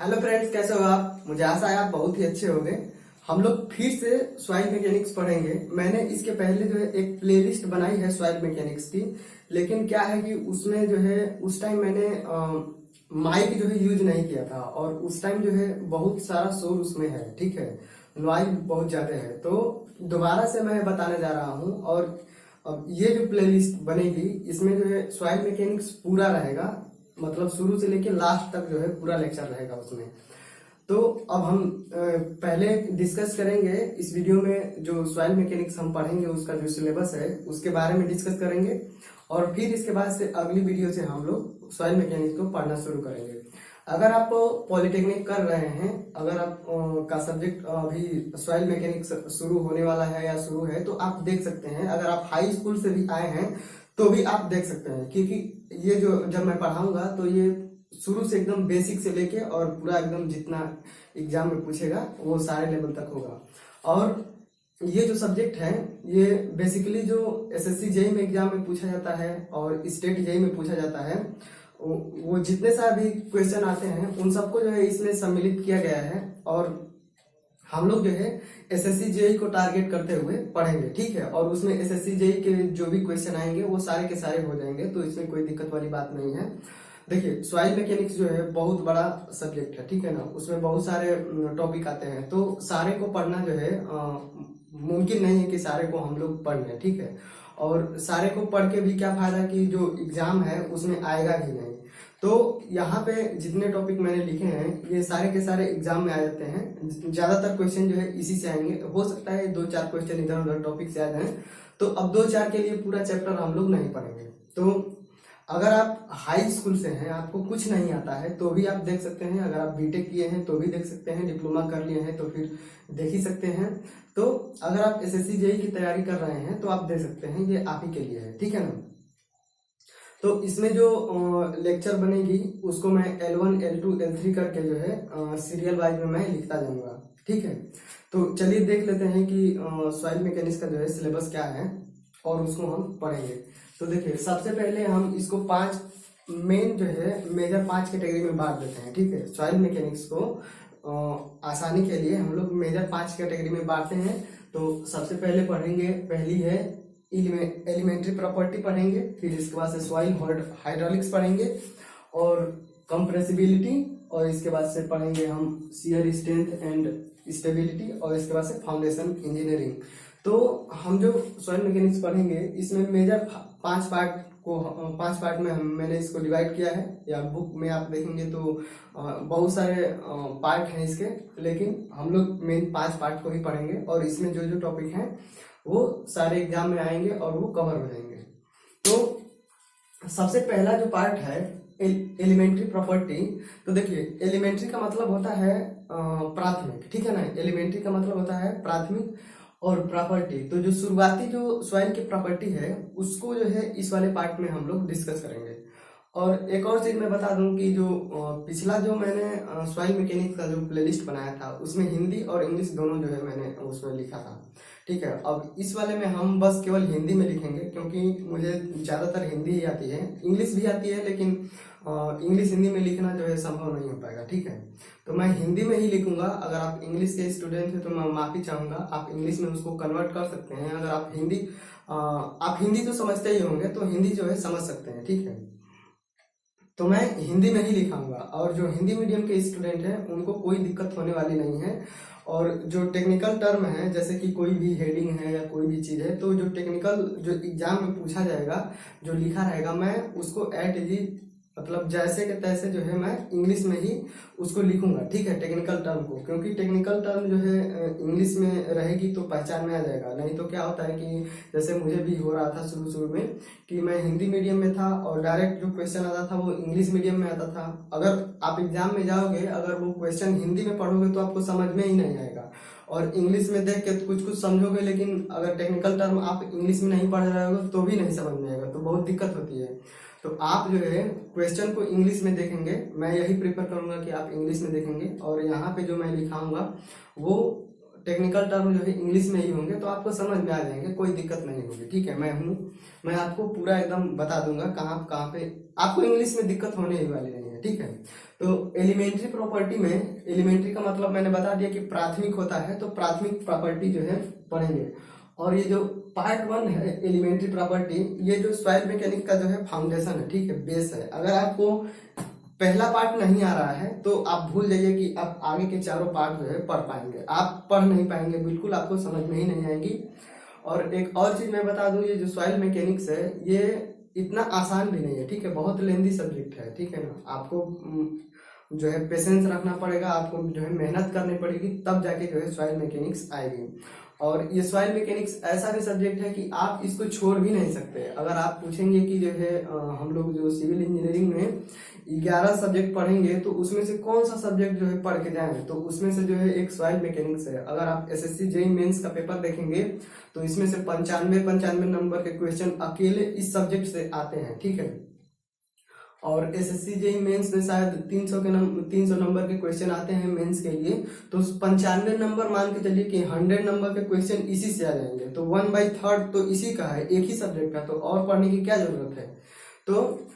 Hello friends, कैसे हो आप? मुझे आशा है आप बहुत ही अच्छे होंगे। हम लोग फिर से सॉइल मैकेनिक्स पढ़ेंगे। मैंने इसके पहले जो है एक प्लेलिस्ट बनाई है सॉइल मैकेनिक्स की, लेकिन क्या है कि उसमें जो है उस टाइम मैंने माइक जो है यूज नहीं किया था और उस टाइम जो है बहुत सारा शोर उसमें है, ठीक है, नॉइज बहुत ज्यादा है। तो दोबारा से मैं बताने जा रहा हूँ और अब ये जो प्लेलिस्ट बनेगी इसमें जो है सॉइल मैकेनिक्स पूरा रहेगा, मतलब शुरू से लेके लास्ट तक जो है पूरा लेक्चर रहेगा उसमें। तो अब हम पहले डिस्कस करेंगे इस वीडियो में जो सॉइल मैकेनिक्स हम पढ़ेंगे उसका जो सिलेबस है उसके बारे में डिस्कस करेंगे और फिर इसके बाद से अगली वीडियो से हम लोग सॉइल मैकेनिक्स को पढ़ना शुरू करेंगे। अगर आप पॉलिटेक्निक कर रहे हैं, अगर आप का सब्जेक्ट अभी सॉइल मैकेनिक्स शुरू होने वाला है या शुरू है तो आप देख सकते हैं। अगर आप हाई स्कूल से भी आए हैं तो भी आप देख सकते हैं, क्योंकि ये जो जब मैं पढ़ाऊंगा तो ये शुरू से एकदम बेसिक से लेके और पूरा एकदम जितना एग्जाम में पूछेगा वो सारे लेवल तक होगा। और ये जो सब्जेक्ट है ये बेसिकली जो एसएससी जेई में एग्जाम में पूछा जाता है और स्टेट जेई में पूछा जाता है, वो जितने सारे भी क्वेश्चन आते हैं उन सबको जो है इसमें सम्मिलित किया गया है और हम लोग जो है एसएससी जेई को टारगेट करते हुए पढ़ेंगे, ठीक है। और उसमें एसएससी जेई के जो भी क्वेश्चन आएंगे वो सारे के सारे हो जाएंगे, तो इसमें कोई दिक्कत वाली बात नहीं है। देखिए, सॉइल मैकेनिक्स जो है बहुत बड़ा सब्जेक्ट है, ठीक है ना। उसमें बहुत सारे टॉपिक आते हैं, तो सारे को पढ़ना जो है मुमकिन नहीं है कि सारे को हम लोग पढ़ लें, ठीक है। और सारे को पढ़ के भी क्या फायदा कि जो एग्जाम है उसमें आएगा ही नहीं। तो यहाँ पे जितने टॉपिक मैंने लिखे हैं ये सारे के सारे एग्जाम में आ जाते हैं। ज्यादातर क्वेश्चन जो है इसी से आएंगे, हो सकता है 2-4 क्वेश्चन इधर उधर टॉपिक से आ जाए। तो अब 2-4 के लिए पूरा चैप्टर हम लोग नहीं पढ़ेंगे। तो अगर आप हाई स्कूल से हैं, आपको कुछ नहीं आता है तो भी आप देख सकते हैं। अगर आप बीटेक किए हैं तो भी देख सकते हैं, डिप्लोमा कर लिए हैं तो फिर देख ही सकते हैं। तो अगर आप एसएससी जेई की तैयारी कर रहे हैं तो आप देख सकते हैं, ये आप ही के लिए है, ठीक है ना। तो इसमें जो लेक्चर बनेगी उसको मैं L1 L2 L3 करके जो है सीरियल वाइज में मैं लिखता जाऊंगा, ठीक है। तो चलिए देख लेते हैं कि सॉइल मैकेनिक्स का जो है सिलेबस क्या है और उसको हम पढ़ेंगे। तो देखिए, सबसे पहले हम इसको 5 मेन जो है मेजर 5 कैटेगरी में बांट देते हैं, ठीक है। सॉइल मैकेनिक्स को आसानी के लिए हम लोग मेजर 5 कैटेगरी में बांटते हैं। तो सबसे पहले पढ़ेंगे, पहली है एलिमेंट्री प्रॉपर्टी पढ़ेंगे, फिर इसके बाद से सॉइल हाइड्रोलिक्स पढ़ेंगे और कंप्रेसिबिलिटी, और इसके बाद से पढ़ेंगे हम शियर स्ट्रेंथ एंड स्टेबिलिटी, और इसके बाद से फाउंडेशन इंजीनियरिंग। तो हम जो सॉइल मैकेनिक्स पढ़ेंगे इसमें मेजर 5 पार्ट में मैंने इसको डिवाइड किया है, या बुक में आप देखेंगे तो बहुत सारे पार्ट हैं इसके, लेकिन हम लोग मेन 5 पार्ट को ही पढ़ेंगे और इसमें जो जो टॉपिक हैं वो सारे एग्जाम में आएंगे और वो कवर हो जाएंगे। तो सबसे पहला जो पार्ट है एलिमेंट्री प्रॉपर्टी। तो देखिए, एलिमेंट्री का मतलब होता है प्राथमिक, ठीक है ना। एलिमेंट्री का मतलब होता है प्राथमिक और प्रॉपर्टी। तो जो शुरुआती जो सॉइल की प्रॉपर्टी है उसको जो है इस वाले पार्ट में हम लोग डिस्कस करेंगे। और एक और चीज मैं बता दूं कि जो पिछला जो मैंने सॉइल मैकेनिक्स का जो प्लेलिस्ट बनाया था उसमें हिंदी और इंग्लिश दोनों जो है मैंने उसमें लिखा था, ठीक है। अब इस वाले में हम बस केवल हिंदी में लिखेंगे, क्योंकि मुझे ज्यादातर हिंदी ही आती है, इंग्लिश भी आती है, लेकिन इंग्लिश हिंदी में लिखना जो है संभव नहीं हो पाएगा, ठीक है। तो मैं हिंदी में ही लिखूंगा। अगर आप इंग्लिश के स्टूडेंट हैं तो मैं माफी चाहूंगा, आप इंग्लिश में उसको कन्वर्ट कर सकते हैं। अगर आप हिंदी तो समझते ही होंगे तो हिंदी जो है समझ सकते हैं, ठीक है। तो मैं हिंदी में ही लिखाऊंगा और जो हिंदी मीडियम के स्टूडेंट हैं उनको कोई दिक्कत होने वाली नहीं है। और जो टेक्निकल टर्म है, जैसे कि कोई भी हेडिंग है या कोई भी चीज है, तो जो टेक्निकल जो एग्जाम में पूछा जाएगा, जो लिखा रहेगा, मैं उसको एट इज मतलब जैसे के तैसे जो है मैं इंग्लिश में ही उसको लिखूंगा, ठीक है, टेक्निकल टर्म को। क्योंकि टेक्निकल टर्म जो है इंग्लिश में रहेगी तो पहचान में आ जाएगा। नहीं तो क्या होता है कि जैसे मुझे भी हो रहा था शुरू में कि मैं हिंदी मीडियम में था और डायरेक्ट जो क्वेश्चन आता था वो इंग्लिश मीडियम में आता था। अगर आप एग्जाम में जाओगे, अगर वो क्वेश्चन हिंदी में पढ़ोगे तो आपको समझ में ही नहीं आएगा, और इंग्लिश में देख के कुछ कुछ समझोगे, लेकिन अगर टेक्निकल टर्म आप इंग्लिश में नहीं पढ़ रहे हो तो भी नहीं समझ में आएगा, तो बहुत दिक्कत होती है। तो आप जो है क्वेश्चन को इंग्लिश में देखेंगे, मैं यही प्रेफर करूंगा कि आप इंग्लिश में देखेंगे, और यहाँ पे जो मैं लिखाऊंगा वो टेक्निकल टर्म जो है इंग्लिश में ही होंगे, तो आपको समझ में आ जाएंगे, कोई दिक्कत नहीं होगी, ठीक है। मैं आपको पूरा एकदम बता दूंगा कहाँ पे आपको इंग्लिश में दिक्कत होने ही वाली नहीं है, ठीक है। तो एलिमेंट्री प्रॉपर्टी में, एलिमेंट्री का मतलब मैंने बता दिया कि प्राथमिक होता है, तो प्राथमिक प्रॉपर्टी जो है पढ़ेंगे। और ये जो पार्ट 1 है एलिमेंट्री प्रॉपर्टी, ये जो सॉइल मैकेनिक्स का जो है फाउंडेशन है, ठीक है, बेस है। अगर आपको पहला पार्ट नहीं आ रहा है तो आप भूल जाइए कि आप आगे के चारों पार्ट जो है पढ़ पाएंगे, आप पढ़ नहीं पाएंगे, बिल्कुल आपको समझ में ही नहीं आएगी। और एक और चीज मैं बता दूं, ये जो सॉइल मैकेनिक्स है ये इतना आसान भी नहीं है, ठीक है, बहुत लेंदी सब्जेक्ट है, ठीक है ना। आपको जो है पेशेंस रखना पड़ेगा, आपको जो है मेहनत करनी पड़ेगी, तब जाके जो है सॉइल मैकेनिक्स आएगी। और ये सॉइल मैकेनिक्स ऐसा भी सब्जेक्ट है कि आप इसको छोड़ भी नहीं सकते। अगर आप पूछेंगे कि जो है हम लोग जो सिविल इंजीनियरिंग में 11 सब्जेक्ट पढ़ेंगे तो उसमें से कौन सा सब्जेक्ट जो है पढ़ के जाएं, तो उसमें से जो है एक सॉइल मैकेनिक्स है। अगर आप एसएससी जेईई मेंस का पेपर देखेंगे तो इसमें से 95 नंबर के क्वेश्चन अकेले इस सब्जेक्ट से आते हैं, ठीक है। और एसएससी जेईई मेंस में शायद 300 नंबर के क्वेश्चन आते हैं मेंस के लिए, तो 95 नंबर मान के चलिए कि 100 नंबर के क्वेश्चन इसी से आ जाएंगे, तो 1/3 तो इसी का है, एक ही सब्जेक्ट का, तो और पढ़ने की क्या जरूरत है। तो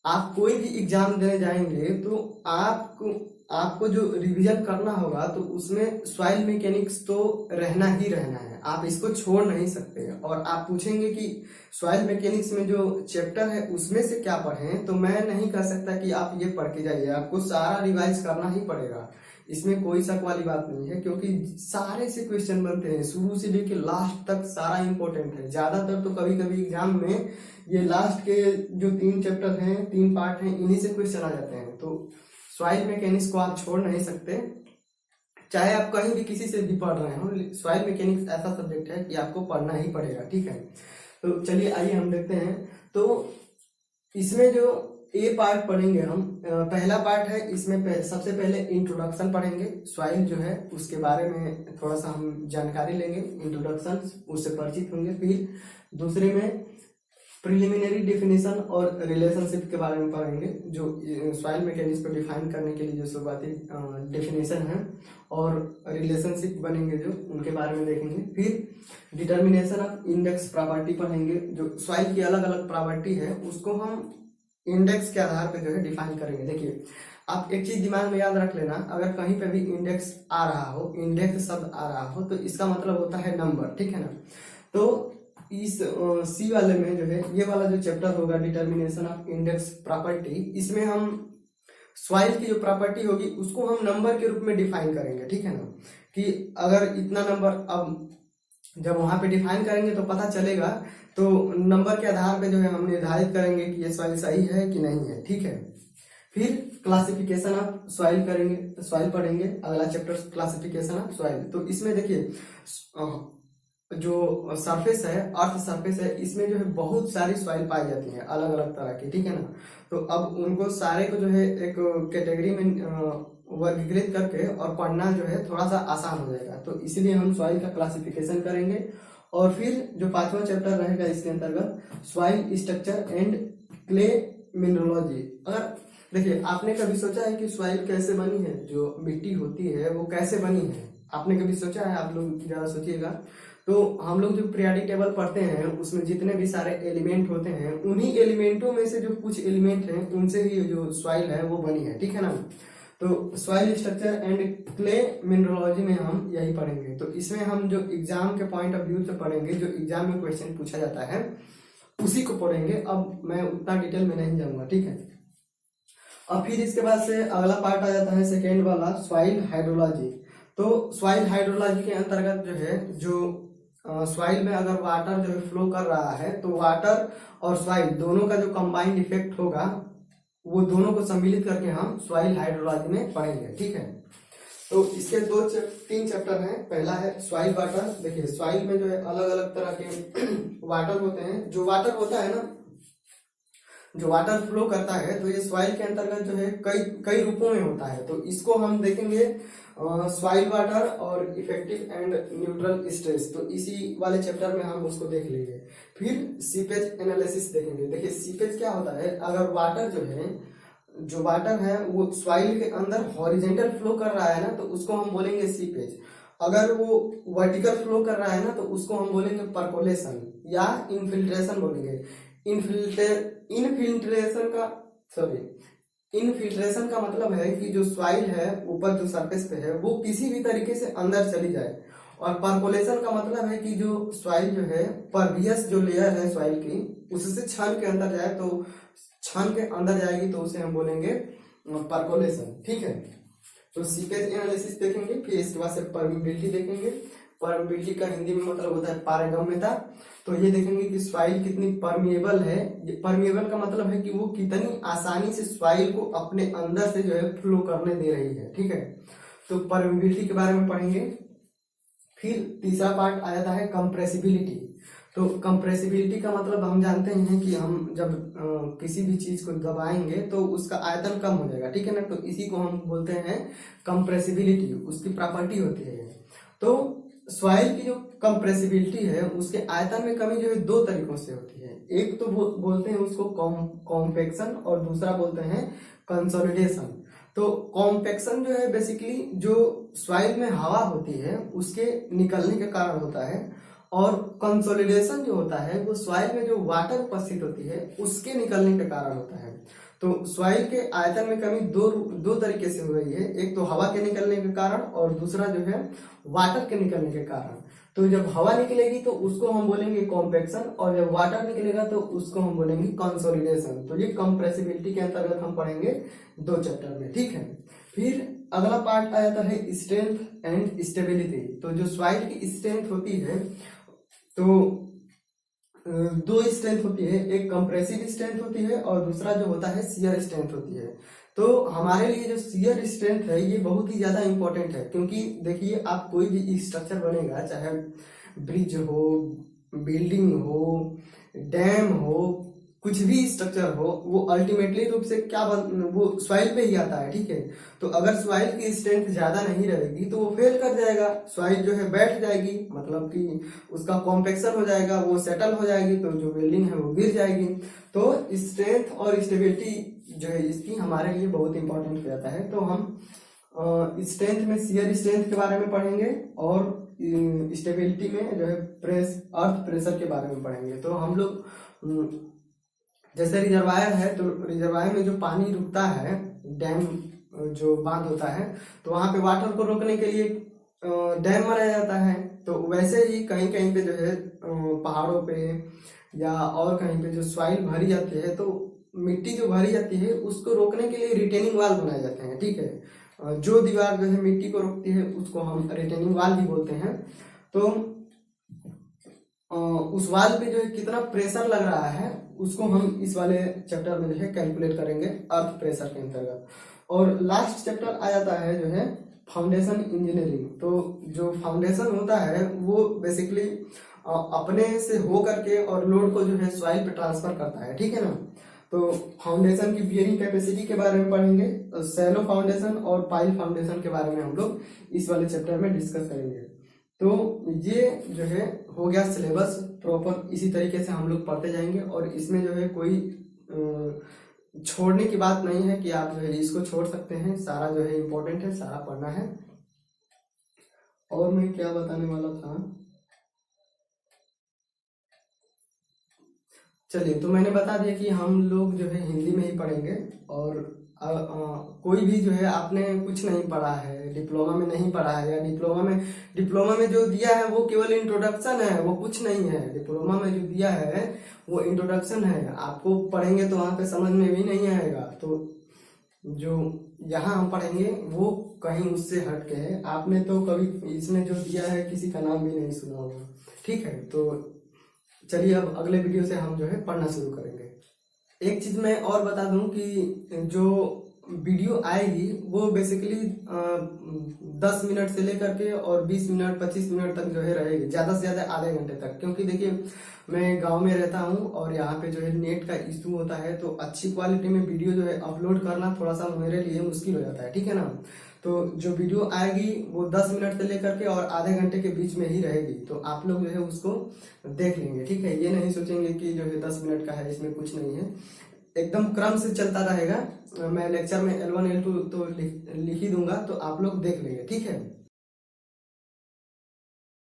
आप कोई भी एग्जाम देने जाएंगे तो आपको जो रिवीजन करना होगा तो उसमें सॉइल मैकेनिक्स तो रहना ही रहना है, आप इसको छोड़ नहीं सकते। और आप पूछेंगे कि सॉइल मैकेनिक्स में जो चैप्टर है उसमें से क्या पढ़ें, तो मैं नहीं कह सकता कि आप ये पढ़ के जाइए, आपको सारा रिवाइज करना ही पड़ेगा, इसमें कोई शक वाली बात नहीं है, क्योंकि सारे से क्वेश्चन बनते हैं, शुरू से लेके लास्ट तक सारा इंपॉर्टेंट है। ज्यादातर तो कभी कभी एग्जाम में ये लास्ट के जो 3 चैप्टर हैं, 3 पार्ट हैं, इन्हीं से क्वेश्चन आ जाते हैं। तो सॉइल मैकेनिक्स को आप छोड़ नहीं सकते, चाहे आप कहीं भी किसी से भी पढ़ रहे हो, सॉइल मैकेनिक्स ऐसा सब्जेक्ट है कि आपको पढ़ना ही पड़ेगा, ठीक है। तो चलिए आइए हम देखते हैं। तो इसमें जो ए पार्ट पढ़ेंगे हम, पहला पार्ट है, इसमें सबसे पहले इंट्रोडक्शन पढ़ेंगे, सॉइल जो है उसके बारे में थोड़ा सा हम जानकारी लेंगे, इंट्रोडक्शन, उससे परिचित होंगे। फिर दूसरे में प्रिलिमिनरी डेफिनेशन और रिलेशनशिप के बारे में पढ़ेंगे, जो सॉइल मैकेनिक्स को डिफाइन करने के लिए जो शुरुआती डेफिनेशन है और रिलेशनशिप बनेंगे जो, उनके बारे में देखेंगे। फिर डिटर्मिनेशन ऑफ इंडेक्स प्रॉपर्टी पढ़ेंगे, जो सॉइल की अलग अलग प्रॉपर्टी है उसको हम इंडेक्स के आधार पर जो है डिफाइन करेंगे। देखिए, आप एक चीज दिमाग में याद रख लेना, अगर कहीं पे भी इंडेक्स आ रहा हो, इंडेक्स शब्द आ रहा हो, तो इसका मतलब होता है नंबर, ठीक है ना। तो इस सी वाले में जो है ये वाला जो चैप्टर होगा डिटर्मिनेशन ऑफ इंडेक्स प्रॉपर्टी, इसमें हम सॉइल की जो प्रॉपर्टी होगी उसको हम नंबर के रूप में डिफाइन करेंगे, ठीक है ना। कि अगर इतना नंबर, अब जब वहां पे डिफाइन करेंगे तो पता चलेगा, तो नंबर के आधार पे जो है हम निर्धारित करेंगे कि ये सॉइल सही है कि नहीं है, ठीक है। फिर क्लासिफिकेशन ऑफ सॉइल करेंगे, सॉइल पढ़ेंगे, अगला चैप्टर क्लासिफिकेशन ऑफ सॉइल। तो इसमें देखिए जो सरफेस है, अर्थ सरफेस है, इसमें जो है बहुत सारी सॉइल पाई जाती है अलग अलग तरह की, ठीक है ना। तो अब उनको सारे को जो है एक कैटेगरी में वर्गीकृत करके और पढ़ना जो है थोड़ा सा आसान हो जाएगा, तो इसलिए हम सॉइल का क्लासिफिकेशन करेंगे। और फिर जो 5वां चैप्टर रहेगा इसके अंतर्गत soil structure and clay mineralogy. अगर देखिए, आपने कभी सोचा है कि सॉइल कैसे बनी है, जो मिट्टी होती है वो कैसे बनी है, आपने कभी सोचा है? आप लोग जरा सोचिएगा। तो हम लोग जो पीरियोडिक टेबल पढ़ते हैं उसमें जितने भी सारे एलिमेंट होते हैं, उन्हीं एलिमेंटों में से जो कुछ एलिमेंट हैं उनसे ही जो सॉइल है वो बनी है, ठीक है ना। तो soil structure and clay mineralogy में हम यही पढ़ेंगे। तो इसमें हम जो एग्जाम के पॉइंट ऑफ व्यू से पढ़ेंगे, जो एग्जाम में क्वेश्चन पूछा जाता है उसी को पढ़ेंगे। अब मैं उतना डिटेल में नहीं जाऊंगा, ठीक है। और फिर इसके बाद से अगला पार्ट आ जाता है सेकेंड वाला, सॉइल हाइड्रोलॉजी। तो सॉइल हाइड्रोलॉजी के अंतर्गत जो है, जो सॉइल में अगर वाटर जो है फ्लो कर रहा है, तो वाटर और सॉइल दोनों का जो कंबाइंड इफेक्ट होगा वो दोनों को सम्मिलित करके हम सॉइल हाइड्रोलॉजी में पढ़ेंगे, ठीक है। तो इसके 3 चैप्टर हैं। पहला है सॉइल वाटर। देखिए, सॉइल में जो है अलग अलग तरह के वाटर होते हैं। जो वाटर होता है ना, जो वाटर फ्लो करता है, तो ये सॉइल के अंतर्गत जो है कई रूपों में होता है। तो इसको हम देखेंगे सॉइल वाटर और इफेक्टिव एंड न्यूट्रल स्ट्रेस, तो इसी वाले चैप्टर में हम उसको देख लेंगे। फिर सीपेज एनालिसिस देखेंगे। देखिए, सीपेज क्या होता है, अगर वाटर जो वाटर है वो सॉइल के अंदर हॉरिजेंटल फ्लो कर रहा है ना, तो उसको हम बोलेंगे सीपेज। अगर वो वर्टिकल फ्लो कर रहा है ना, तो उसको हम बोलेंगे परकोलेशन या इनफिल्ट्रेशन बोलेंगे। इनफिल्ट्रेशन का इनफिल्ट्रेशन का मतलब है कि जो सॉइल है ऊपर जो सरफेस पे है वो किसी भी तरीके से अंदर चली जाए, और परकोलेशन का मतलब है कि जो सॉइल जो है परवियस जो लेयर है सॉइल की उससे छान के अंदर जाए, तो छान के अंदर जाएगी तो उसे हम बोलेंगे परकोलेशन। ठीक है, तो सीपेज एनालिसिस देखेंगे, फिर इसके बाद से परमेबिलिटी देखेंगे। परमेबिलिटी का हिंदी में मतलब होता है पारगम्यता। तो ये देखेंगे कि सॉइल कितनी परमिएबल है। परमिएबल का मतलब है कि वो कितनी आसानी से सॉइल को अपने अंदर से जो है फ्लो करने दे रही है। ठीक है, तो परमेबिलिटी के बारे में पढ़ेंगे। फिर तीसरा पार्ट आ जाता है कंप्रेसिबिलिटी। तो कंप्रेसिबिलिटी का मतलब हम जानते हैं कि हम जब किसी भी चीज को दबाएंगे तो उसका आयतन कम हो जाएगा। ठीक है ना, तो इसी को हम बोलते हैं कंप्रेसिबिलिटी, उसकी प्रॉपर्टी होती है। तो सॉइल की जो कंप्रेसिबिलिटी है उसके आयतन में कमी जो है दो तरीकों से होती है। एक तो बोलते हैं उसको कॉम्पेक्शन और दूसरा बोलते हैं कंसोलिडेशन। तो कॉम्पेक्शन जो है बेसिकली जो सॉइल में हवा होती है उसके निकलने के कारण होता है, और कंसोलिडेशन जो होता है वो सॉइल में जो वाटर उपस्थित होती है उसके निकलने के कारण होता है। तो सॉइल के आयतन में कमी दो तरीके से हो रही है, एक तो हवा के निकलने के कारण और दूसरा जो है वाटर के निकलने के कारण। तो जब हवा निकलेगी तो उसको हम बोलेंगे कॉम्पेक्शन, और जब वाटर निकलेगा तो उसको हम बोलेंगे कंसोलिडेशन। तो ये कंप्रेसिबिलिटी के अंतर्गत हम पढ़ेंगे 2 चैप्टर में। ठीक है, फिर अगला पार्ट आ जाता है स्ट्रेंथ एंड स्टेबिलिटी। तो जो सॉइल की स्ट्रेंथ होती है, तो 2 स्ट्रेंथ होती है, एक कंप्रेसिव स्ट्रेंथ होती है और दूसरा जो होता है शियर स्ट्रेंथ होती है। तो हमारे लिए जो शियर स्ट्रेंथ है ये बहुत ही ज्यादा इंपॉर्टेंट है, क्योंकि देखिए आप कोई भी स्ट्रक्चर बनेगा, चाहे ब्रिज हो, बिल्डिंग हो, डैम हो, कुछ भी स्ट्रक्चर हो, वो अल्टीमेटली रूप से वो सॉइल पे ही आता है। ठीक है, तो अगर सॉइल की स्ट्रेंथ ज्यादा नहीं रहेगी तो वो फेल कर जाएगा, सॉइल जो है बैठ जाएगी, मतलब कि उसका कॉम्पेक्शन हो जाएगा, वो सेटल हो जाएगी, तो जो बिल्डिंग है वो गिर जाएगी। तो स्ट्रेंथ और स्टेबिलिटी जो है इसकी हमारे लिए बहुत इंपॉर्टेंट हो जाता है। तो हम स्ट्रेंथ में शियर स्ट्रेंथ के बारे में पढ़ेंगे और स्टेबिलिटी में जो है अर्थ प्रेशर के बारे में पढ़ेंगे। तो हम लोग जैसे रिजर्वायर है, तो रिजर्वायर में जो पानी रुकता है, डैम जो बांध होता है, तो वहां पे वाटर को रोकने के लिए डैम बनाया जाता है। तो वैसे ही कहीं कहीं पे जो है पहाड़ों पे या और कहीं पे जो सॉइल भरी जाती है, तो मिट्टी जो भरी जाती है उसको रोकने के लिए रिटेनिंग वाल बनाए जाते हैं। ठीक है, जो दीवार जो है मिट्टी को रोकती है उसको हम रिटेनिंग वाल भी बोलते हैं। तो उस वाल पे जो है कितना प्रेशर लग रहा है उसको हम इस वाले चैप्टर में जो है कैलकुलेट करेंगे अर्थ प्रेशर के अंतर्गत। और लास्ट चैप्टर आ जाता है जो है फाउंडेशन इंजीनियरिंग। तो जो फाउंडेशन होता है वो बेसिकली अपने से हो करके और लोड को जो है सॉइल पे ट्रांसफर करता है। ठीक है ना, तो फाउंडेशन की बियरिंग कैपेसिटी के बारे में पढ़ेंगे, सैलो फाउंडेशन और पाइल फाउंडेशन के बारे में हम लोग इस वाले चैप्टर में डिस्कस करेंगे। तो ये जो है हो गया सिलेबस प्रॉपर, इसी तरीके से हम लोग पढ़ते जाएंगे, और इसमें जो है कोई छोड़ने की बात नहीं है कि आप जो है इसको छोड़ सकते हैं, सारा जो है इम्पोर्टेंट है, सारा पढ़ना है। और मैं क्या बताने वाला था, चलिए, तो मैंने बता दिया कि हम लोग जो है हिंदी में ही पढ़ेंगे, और कोई भी जो है आपने कुछ नहीं पढ़ा है, डिप्लोमा में नहीं पढ़ा है, या डिप्लोमा में जो दिया है वो केवल इंट्रोडक्शन है, वो कुछ नहीं है। डिप्लोमा में जो दिया है वो इंट्रोडक्शन है, आपको पढ़ेंगे तो वहां पे समझ में भी नहीं आएगा। तो जो यहाँ हम पढ़ेंगे वो कहीं उससे हट के है, आपने तो कभी इसमें जो दिया है किसी का नाम भी नहीं सुना होगा। ठीक है, तो चलिए अब अगले वीडियो से हम जो है पढ़ना शुरू करेंगे। एक चीज मैं और बता दूं कि जो वीडियो आएगी वो बेसिकली 10 मिनट से लेकर के और 20 मिनट 25 मिनट तक जो है रहेगी, ज्यादा से ज्यादा आधे घंटे तक, क्योंकि देखिए मैं गांव में रहता हूं और यहाँ पे जो है नेट का इशू होता है, तो अच्छी क्वालिटी में वीडियो जो है अपलोड करना थोड़ा सा मेरे लिए मुश्किल हो जाता है। ठीक है ना, तो जो वीडियो आएगी वो 10 मिनट से लेकर के और आधे घंटे के बीच में ही रहेगी, तो आप लोग जो है उसको देख लेंगे। ठीक है, ये नहीं सोचेंगे कि जो है 10 मिनट का है, इसमें कुछ नहीं है, एकदम क्रम से चलता रहेगा। मैं लेक्चर में L1 L2 तो लिख ही दूंगा, तो आप लोग देख लेंगे। ठीक है।